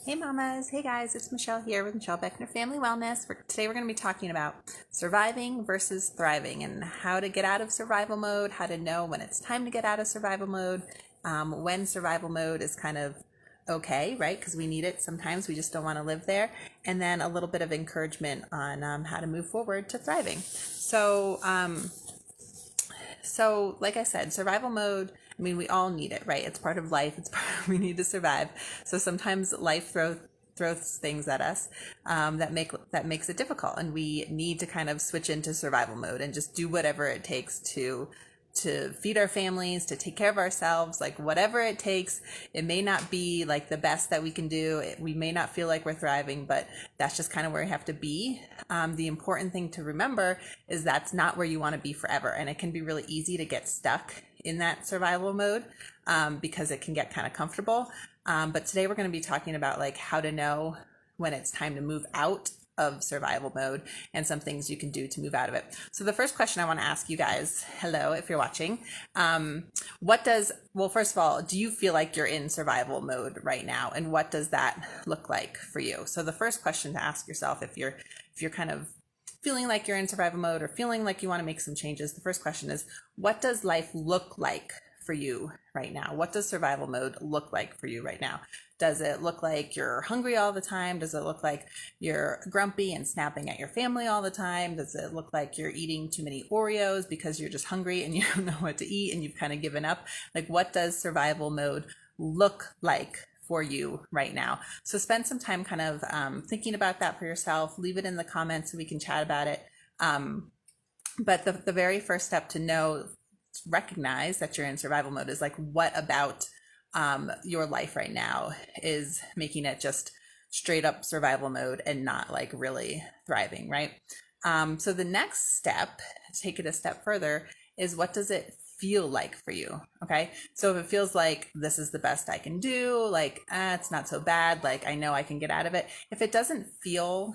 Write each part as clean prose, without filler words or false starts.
Hey mamas, hey guys, it's Michelle here with Michelle Beckner Family Wellness. Today we're going to be talking about surviving versus thriving and how to get out of survival mode, how to know when it's time to get out of survival mode, when survival mode is kind of okay, right? Because we need it sometimes, we just don't want to live there. And then a little bit of encouragement on how to move forward to thriving. So like I said, survival mode, I mean, we all need it, right? It's part of life. We need to survive. So sometimes life throws things at us that makes it difficult, and we need to kind of switch into survival mode and just do whatever it takes to feed our families, to take care of ourselves, like whatever it takes. It may not be like the best that we can do. We may not feel like we're thriving, but that's just kind of where we have to be. The important thing to remember is that's not where you want to be forever. And it can be really easy to get stuck in that survival mode because it can get kind of comfortable. But today we're going to be talking about like how to know when it's time to move out of survival mode and some things you can do to move out of it. So the first question I want to ask you guys, hello, if you're watching, first of all, do you feel like you're in survival mode right now? And what does that look like for you? So the first question to ask yourself, if you're kind of feeling like you're in survival mode or feeling like you want to make some changes, the first question is, what does life look like for you right now? What does survival mode look like for you right now? Does it look like you're hungry all the time? Does it look like you're grumpy and snapping at your family all the time? Does it look like you're eating too many Oreos because you're just hungry and you don't know what to eat and you've kind of given up? Like, what does survival mode look like for you right now? So spend some time kind of thinking about that for yourself. Leave it in the comments so we can chat about it. But the very first step to recognize that you're in survival mode is like, what about your life right now is making it just straight up survival mode and not like really thriving, right? So the next step, take it a step further, is what does it feel like for you? Okay, so if it feels like this is the best I can do, like it's not so bad, like I know I can get out of it. If it doesn't feel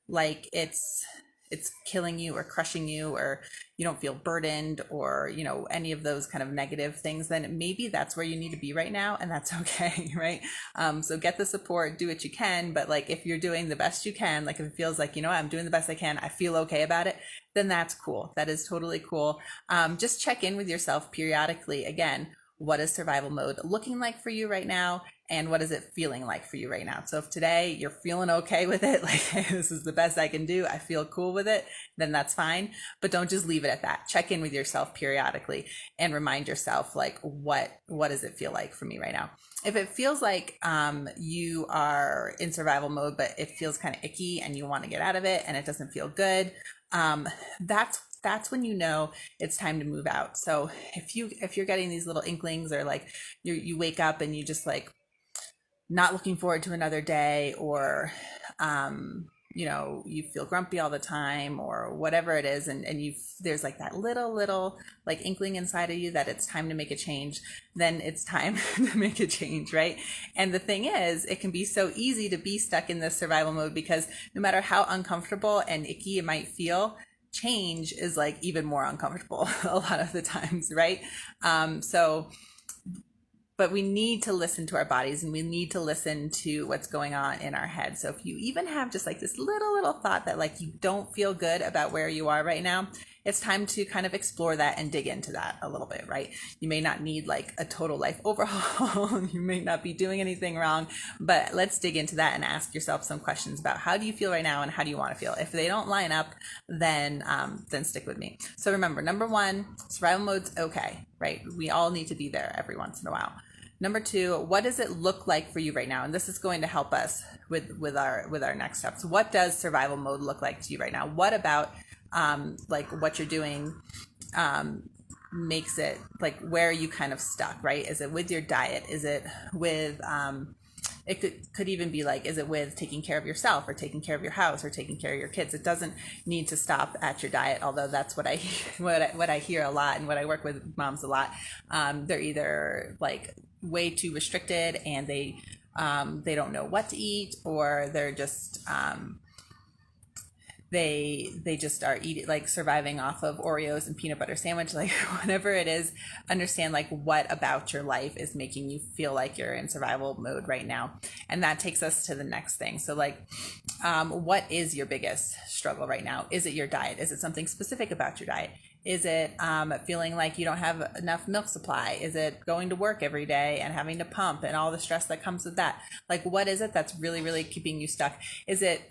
like it's killing you or crushing you, or you don't feel burdened, or any of those kind of negative things, then maybe that's where you need to be right now, and that's okay. Right? So get the support, do what you can, but like if you're doing the best you can, like if it feels like, I'm doing the best I can, I feel okay about it, then that's cool. That is totally cool. Just check in with yourself periodically. Again, what is survival mode looking like for you right now? And what is it feeling like for you right now? So if today you're feeling okay with it, like, hey, this is the best I can do, I feel cool with it, then that's fine. But don't just leave it at that. Check in with yourself periodically and remind yourself, like, what does it feel like for me right now? If it feels like you are in survival mode, but it feels kind of icky and you want to get out of it and it doesn't feel good, that's when it's time to move out. So if you're getting these little inklings, or like you wake up and you just like not looking forward to another day, or you feel grumpy all the time, or whatever it is, and there's like that little like inkling inside of you that it's time to make a change, then it's time to make a change, right? And the thing is, it can be so easy to be stuck in this survival mode, because no matter how uncomfortable and icky it might feel, change is like even more uncomfortable a lot of the times, right? But we need to listen to our bodies, and we need to listen to what's going on in our head. So if you even have just like this little thought that like you don't feel good about where you are right now, it's time to kind of explore that and dig into that a little bit, right? You may not need like a total life overhaul. You may not be doing anything wrong, but let's dig into that and ask yourself some questions about how do you feel right now and how do you want to feel. If they don't line up, then stick with me. So remember, number one, survival mode's okay, right? We all need to be there every once in a while. Number two, what does it look like for you right now? And this is going to help us with our next steps. What does survival mode look like to you right now? What about like what you're doing makes it like, where are you kind of stuck, right? Is it with your diet? Is it with it could even be like, is it with taking care of yourself, or taking care of your house, or taking care of your kids? It doesn't need to stop at your diet, although that's what I hear a lot, and what I work with moms a lot. They're either like way too restricted and they don't know what to eat, or they're just they just are eating, like surviving off of Oreos and peanut butter sandwich, like whatever it is, understand like what about your life is making you feel like you're in survival mode right now. And that takes us to the next thing. So like, what is your biggest struggle right now? Is it your diet? Is it something specific about your diet? Is it feeling like you don't have enough milk supply? Is it going to work every day and having to pump and all the stress that comes with that? Like, what is it that's really, really keeping you stuck? Is it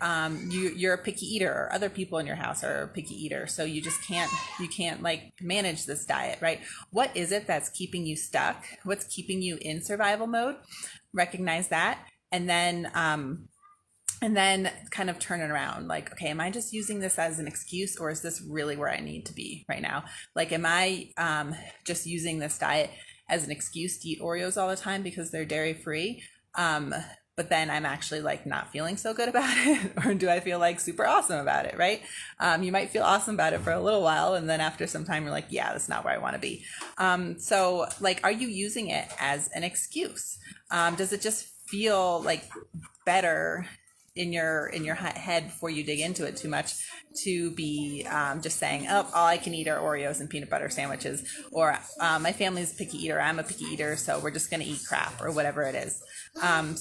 you're a picky eater, or other people in your house are a picky eater, so you just can't like manage this diet, right? What is it that's keeping you stuck? What's keeping you in survival mode? Recognize that, and then kind of turn it around, like, okay, am I just using this as an excuse, or is this really where I need to be right now? Like, am I just using this diet as an excuse to eat Oreos all the time because they're dairy free, but then I'm actually like not feeling so good about it? Or do I feel like super awesome about it, right? You might feel awesome about it for a little while, and then after some time you're like, yeah, that's not where I want to be. So like, are you using it as an excuse? Does it just feel like better in your head before you dig into it too much to be just saying, oh, all I can eat are Oreos and peanut butter sandwiches, or my family's a picky eater, I'm a picky eater, so we're just going to eat crap, or whatever it is.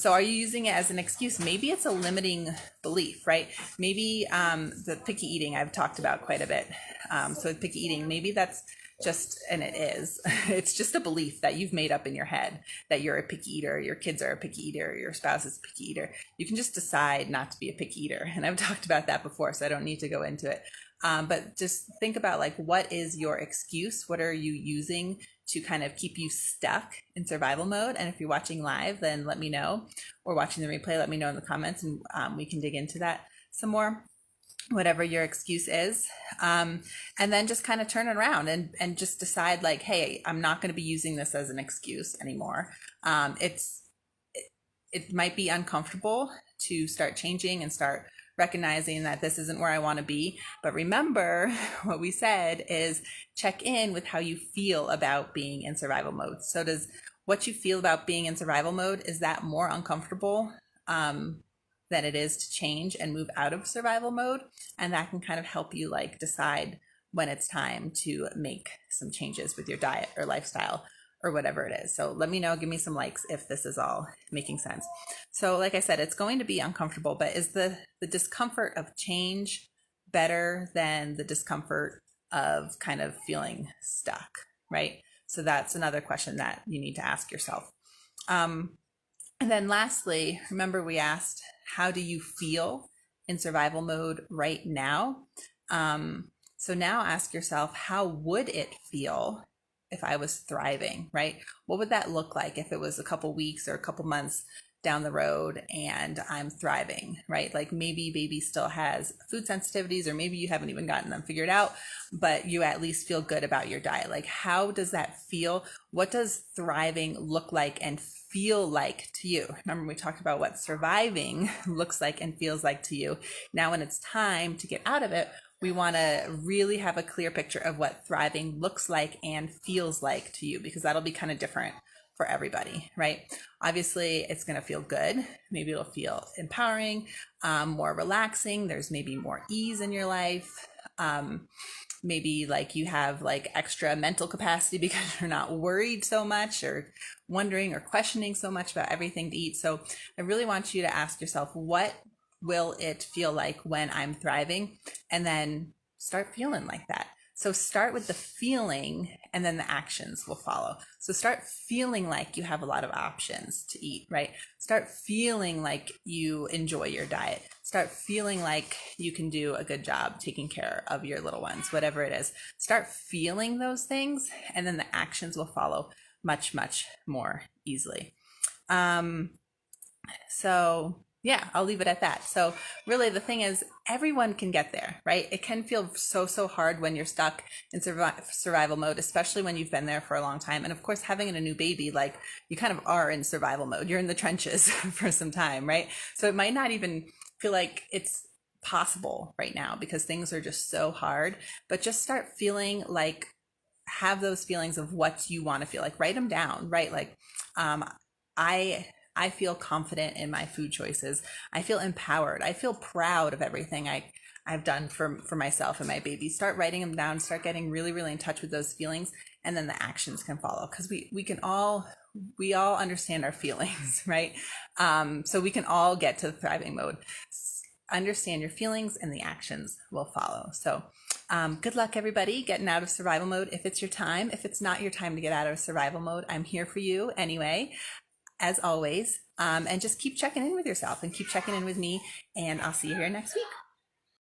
So are you using it as an excuse? Maybe it's a limiting belief, right? Maybe the picky eating I've talked about quite a bit. So with picky eating, maybe that's just, and it's just a belief that you've made up in your head that you're a picky eater, your kids are a picky eater, your spouse is a picky eater. You can just decide not to be a picky eater. And I've talked about that before, so I don't need to go into it. But just think about like, what is your excuse? What are you using to kind of keep you stuck in survival mode? And if you're watching live, then let me know, or watching the replay, let me know in the comments, and we can dig into that some more, whatever your excuse is. And then just kind of turn it around and just decide like, hey, I'm not going to be using this as an excuse anymore. It might be uncomfortable to start changing and start recognizing that this isn't where I want to be. But remember, what we said is check in with how you feel about being in survival mode. So does what you feel about being in survival mode, is that more uncomfortable than it is to change and move out of survival mode? And that can kind of help you like decide when it's time to make some changes with your diet or lifestyle or whatever it is. So let me know, give me some likes if this is all making sense. So like I said, it's going to be uncomfortable, but is the discomfort of change better than the discomfort of kind of feeling stuck, right? So that's another question that you need to ask yourself. And then lastly, remember we asked, how do you feel in survival mode right now? So now ask yourself, how would it feel if I was thriving, right? What would that look like if it was a couple weeks or a couple months down the road and I'm thriving, right? Like maybe baby still has food sensitivities, or maybe you haven't even gotten them figured out, but you at least feel good about your diet. Like, how does that feel? What does thriving look like and feel like to you? Remember, we talked about what surviving looks like and feels like to you. Now, when it's time to get out of it, we want to really have a clear picture of what thriving looks like and feels like to you, because that'll be kind of different for everybody, right? Obviously, it's going to feel good. Maybe it'll feel empowering, more relaxing. There's maybe more ease in your life. Maybe like you have like extra mental capacity because you're not worried so much or wondering or questioning so much about everything to eat. So I really want you to ask yourself, what will it feel like when I'm thriving? And then start feeling like that. So start with the feeling, and then the actions will follow. So start feeling like you have a lot of options to eat, right? Start feeling like you enjoy your diet. Start feeling like you can do a good job taking care of your little ones, whatever it is. Start feeling those things, and then the actions will follow much, much more easily. So yeah, I'll leave it at that. So really the thing is, everyone can get there, right? It can feel so hard when you're stuck in survival mode, especially when you've been there for a long time. And of course, having a new baby, like you kind of are in survival mode. You're in the trenches for some time, right? So it might not even feel like it's possible right now because things are just so hard, but just start feeling like, have those feelings of what you want to feel like. Write them down, right? Like, I feel confident in my food choices. I feel empowered. I feel proud of everything I've done for myself and my baby. Start writing them down, start getting really, really in touch with those feelings, and then the actions can follow, because we all understand our feelings, right? So we can all get to the thriving mode. Understand your feelings and the actions will follow. So good luck, everybody, getting out of survival mode if it's your time. If it's not your time to get out of survival mode, I'm here for you anyway, as always. And just keep checking in with yourself and keep checking in with me, and I'll see you here next week.